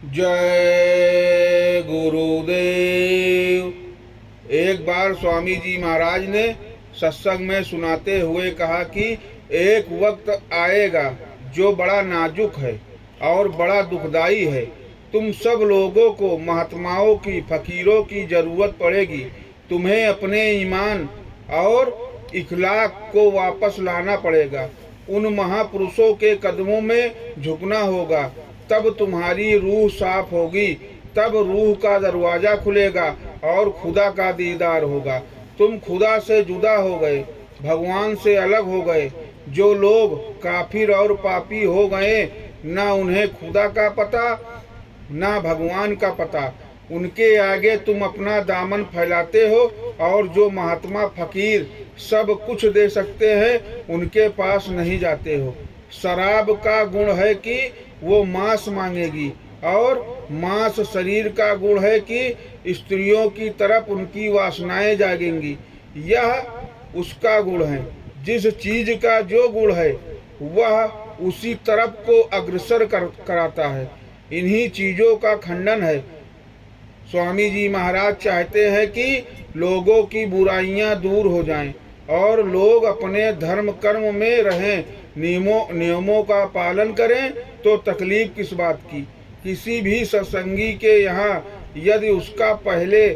जय गुरुदेव। एक बार स्वामी जी महाराज ने सत्संग में सुनाते हुए कहा कि एक वक्त आएगा जो बड़ा नाजुक है और बड़ा दुखदाई है। तुम सब लोगों को महात्माओं की, फकीरों की जरूरत पड़ेगी। तुम्हें अपने ईमान और इखलाक को वापस लाना पड़ेगा। उन महापुरुषों के कदमों में झुकना होगा। तब तुम्हारी रूह साफ होगी, तब रूह का दरवाजा खुलेगा और खुदा का दीदार होगा। तुम खुदा से जुदा हो गए, भगवान से अलग हो गए। जो लोग काफिर और पापी हो गए, ना उन्हें खुदा का पता ना भगवान का पता। उनके आगे तुम अपना दामन फैलाते हो और जो महात्मा फकीर सब कुछ दे सकते हैं उनके पास नहीं जाते हो। शराब का गुण है कि वो मांस मांगेगी और मांस शरीर का गुण है कि स्त्रियों की तरफ उनकी वासनाएं जागेंगी। यह उसका गुण है। जिस चीज का जो गुण है वह उसी तरफ को अग्रसर कराता है। इन्हीं चीजों का खंडन है। स्वामी जी महाराज चाहते हैं कि लोगों की बुराइयां दूर हो जाएं और लोग अपने धर्म कर्म में रहें, नियमों का पालन करें। तो तकलीफ किस बात की? किसी भी सत्संगी के यहाँ यदि उसका पहले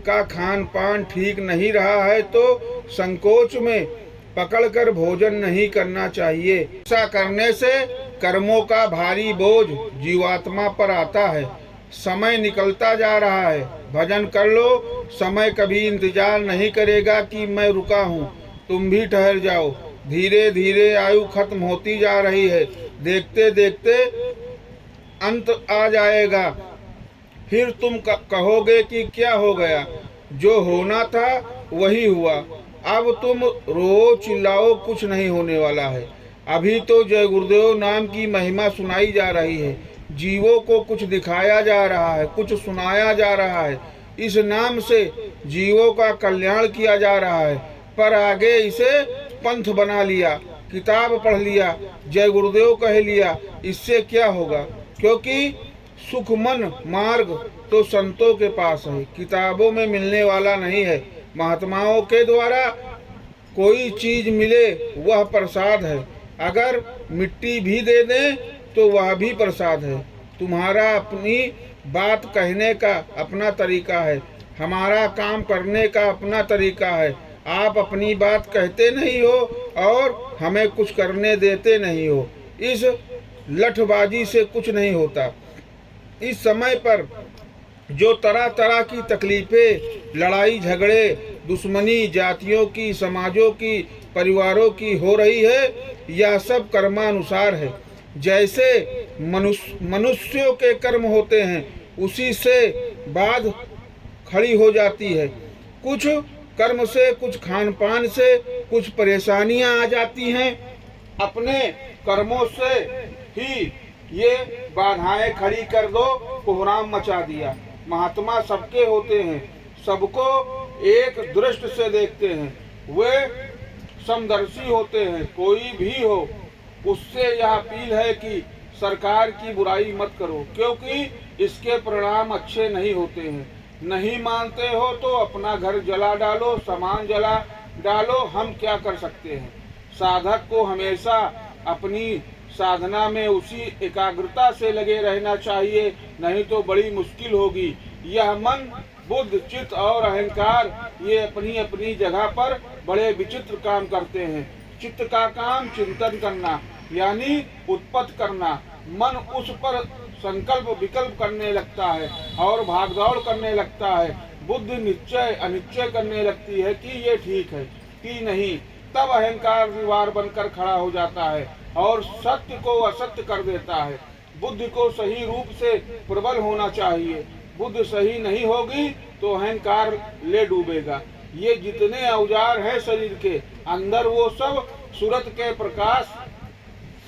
का खान पान ठीक नहीं रहा है तो संकोच में पकड़कर भोजन नहीं करना चाहिए। ऐसा करने से कर्मों का भारी बोझ जीवात्मा पर आता है। समय निकलता जा रहा है, भजन कर लो। समय कभी इंतजार नहीं करेगा कि मैं रुका हूँ, तुम भी ठहर जाओ। धीरे धीरे आयु खत्म होती जा रही है, देखते देखते अंत आ जाएगा। फिर तुम कहोगे कि क्या हो गया? जो होना था वही हुआ। अब तुम रो चिल्लाओ, कुछ नहीं होने वाला है। अभी तो जय गुरुदेव नाम की महिमा सुनाई जा रही है। जीवों को कुछ दिखाया जा रहा है, कुछ सुनाया जा रहा है। इस नाम से जीवों का कल्याण किया जा रहा है। पर आगे इसे पंथ बना लिया, किताब पढ़ लिया, जय गुरुदेव कह लिया, इससे क्या होगा? क्योंकि सुख मन मार्ग तो संतों के पास है, किताबों में मिलने वाला नहीं है। महात्माओं के द्वारा कोई चीज मिले वह प्रसाद है। अगर मिट्टी भी दे दें तो वह भी प्रसाद है। तुम्हारा अपनी बात कहने का अपना तरीका है, हमारा काम करने का अपना तरीका है। आप अपनी बात कहते नहीं हो और हमें कुछ करने देते नहीं हो। इस लठबाजी से कुछ नहीं होता। इस समय पर जो तरह तरह की तकलीफें, लड़ाई झगड़े, दुश्मनी जातियों की, समाजों की, परिवारों की हो रही है, यह सब कर्मानुसार है। जैसे मनुष्यों के कर्म होते हैं उसी से बात खड़ी हो जाती है। कुछ कर्म से, कुछ खान पान से कुछ परेशानियां आ जाती हैं। अपने कर्मों से ही ये बाधाएं खड़ी कर दो, कोहराम मचा दिया। महात्मा सबके होते हैं, सबको एक दृष्टि से देखते हैं, वे समदर्शी होते हैं। कोई भी हो उससे यह अपील है कि सरकार की बुराई मत करो, क्योंकि इसके परिणाम अच्छे नहीं होते हैं। नहीं मानते हो तो अपना घर जला डालो, सामान जला डालो, हम क्या कर सकते हैं? साधक को हमेशा अपनी साधना में उसी एकाग्रता से लगे रहना चाहिए, नहीं तो बड़ी मुश्किल होगी। यह मन, बुद्ध, चित्त और अहंकार ये अपनी अपनी जगह पर बड़े विचित्र काम करते हैं। चित्त का काम चिंतन करना यानी उत्पत्ति करना। मन उस पर संकल्प विकल्प करने लगता है और भागदौड़ करने लगता है। बुद्धि निश्चय अनिश्चय करने लगती है कि ये ठीक है कि नहीं। तब अहंकार दीवार बनकर खड़ा हो जाता है और सत्य को असत्य कर देता है। बुद्धि को सही रूप से प्रबल होना चाहिए। बुद्धि सही नहीं होगी तो अहंकार ले डूबेगा। ये जितने औजार हैं शरीर के अंदर, वो सब सूरत के प्रकाश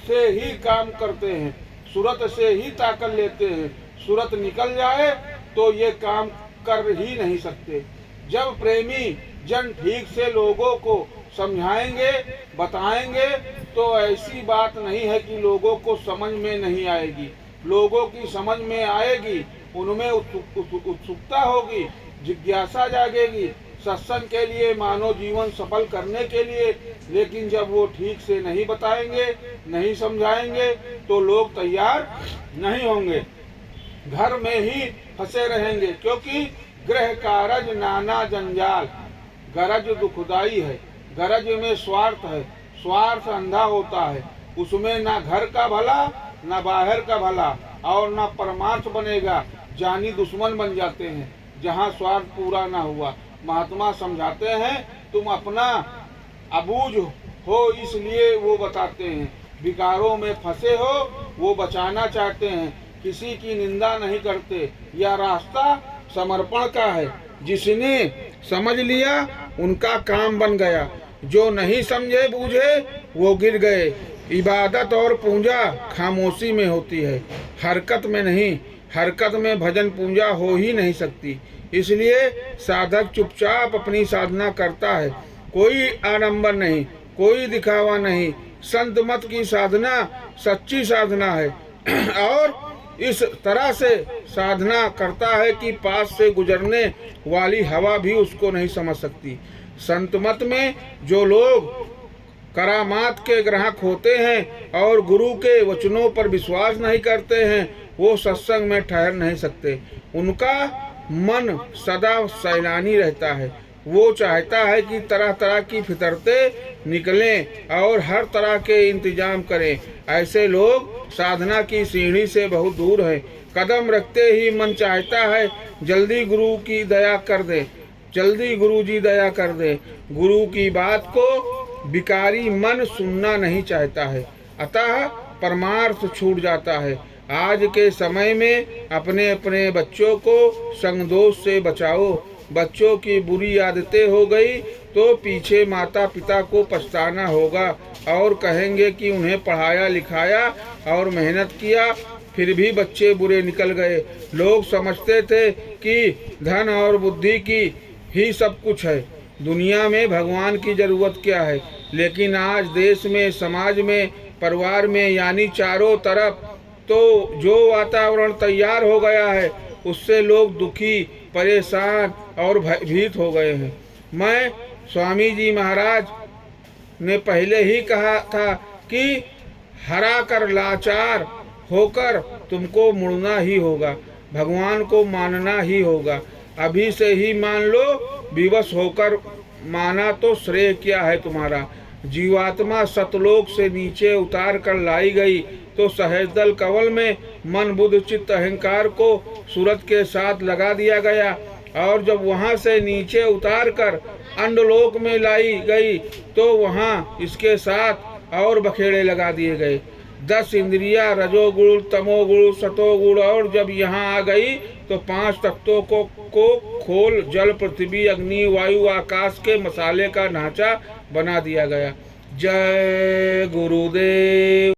से ही काम करते हैं, सूरत से ही ताकत लेते हैं। सूरत निकल जाए तो ये काम कर ही नहीं सकते। जब प्रेमी जन ठीक से लोगों को समझाएंगे, बताएंगे तो ऐसी बात नहीं है कि लोगों को समझ में नहीं आएगी। लोगों की समझ में आएगी, उनमें उत्सुकता होगी, जिज्ञासा जागेगी सत्संग के लिए, मानव जीवन सफल करने के लिए। लेकिन जब वो ठीक से नहीं बताएंगे, नहीं समझाएंगे, तो लोग तैयार नहीं होंगे, घर में ही फंसे रहेंगे। क्योंकि गृह कारज नाना जंजाल, गरज दुखदाई है, गरज में स्वार्थ है, स्वार्थ अंधा होता है, उसमें ना घर का भला ना बाहर का भला और ना परमार्थ बनेगा, जानी दुश्मन बन जाते हैं जहाँ स्वार्थ पूरा ना हुआ। महात्मा समझाते हैं तुम अपना अबूझ हो, इसलिए वो बताते हैं। विकारों में फंसे हो, वो बचाना चाहते हैं, किसी की निंदा नहीं करते। यह रास्ता समर्पण का है, जिसने समझ लिया उनका काम बन गया, जो नहीं समझे बूझे वो गिर गए। इबादत और पूजा खामोशी में होती है, हरकत में नहीं। हरकत में भजन पूजा हो ही नहीं सकती। इसलिए साधक चुपचाप अपनी साधना करता है, कोई आडंबर नहीं, कोई दिखावा नहीं। संत मत की साधना सच्ची साधना है और इस तरह से साधना करता है कि पास से गुजरने वाली हवा भी उसको नहीं समझ सकती। संत मत में जो लोग करामात के ग्राहक होते हैं और गुरु के वचनों पर विश्वास नहीं करते हैं, वो सत्संग में ठहर नहीं सकते। उनका मन सदा सैलानी रहता है। वो चाहता है कि तरह तरह की फितरतें निकलें और हर तरह के इंतजाम करें। ऐसे लोग साधना की सीढ़ी से बहुत दूर हैं। कदम रखते ही मन चाहता है जल्दी गुरु की दया कर दे, जल्दी गुरु जी दया कर दे। गुरु की बात को विकारी मन सुनना नहीं चाहता है, अतः परमार्थ छूट जाता है। आज के समय में अपने अपने बच्चों को संगदोष से बचाओ। बच्चों की बुरी आदतें हो गई तो पीछे माता पिता को पछताना होगा और कहेंगे कि उन्हें पढ़ाया लिखाया और मेहनत किया, फिर भी बच्चे बुरे निकल गए। लोग समझते थे कि धन और बुद्धि की ही सब कुछ है, दुनिया में भगवान की जरूरत क्या है। लेकिन आज देश में, समाज में, परिवार में, यानी चारों तरफ तो जो वातावरण तैयार हो गया है, उससे लोग दुखी, परेशान और भयभीत हो गए हैं। मैं स्वामी जी महाराज ने पहले ही कहा था कि हरा कर लाचार होकर तुमको मुड़ना ही होगा, भगवान को मानना ही होगा। अभी से ही मान लो, विवश होकर माना तो श्रेय क्या है तुम्हारा। जीवात्मा सतलोक से नीचे उतार कर लाई गई तो सहजदल कवल में मन बुद्ध चित्त अहंकार को सूरत के साथ लगा दिया गया, और जब वहां से नीचे उतार कर अंडलोक में लाई गई तो वहां इसके साथ और बखेड़े लगा दिए गए। 10 इंद्रियां रजोगुण, तमोगुण, सतोगुण, और जब यहाँ आ गई तो 5 तत्वों को खोल जल, पृथ्वी, अग्नि, वायु, आकाश के मसाले का ढांचा बना दिया गया। जय गुरुदेव।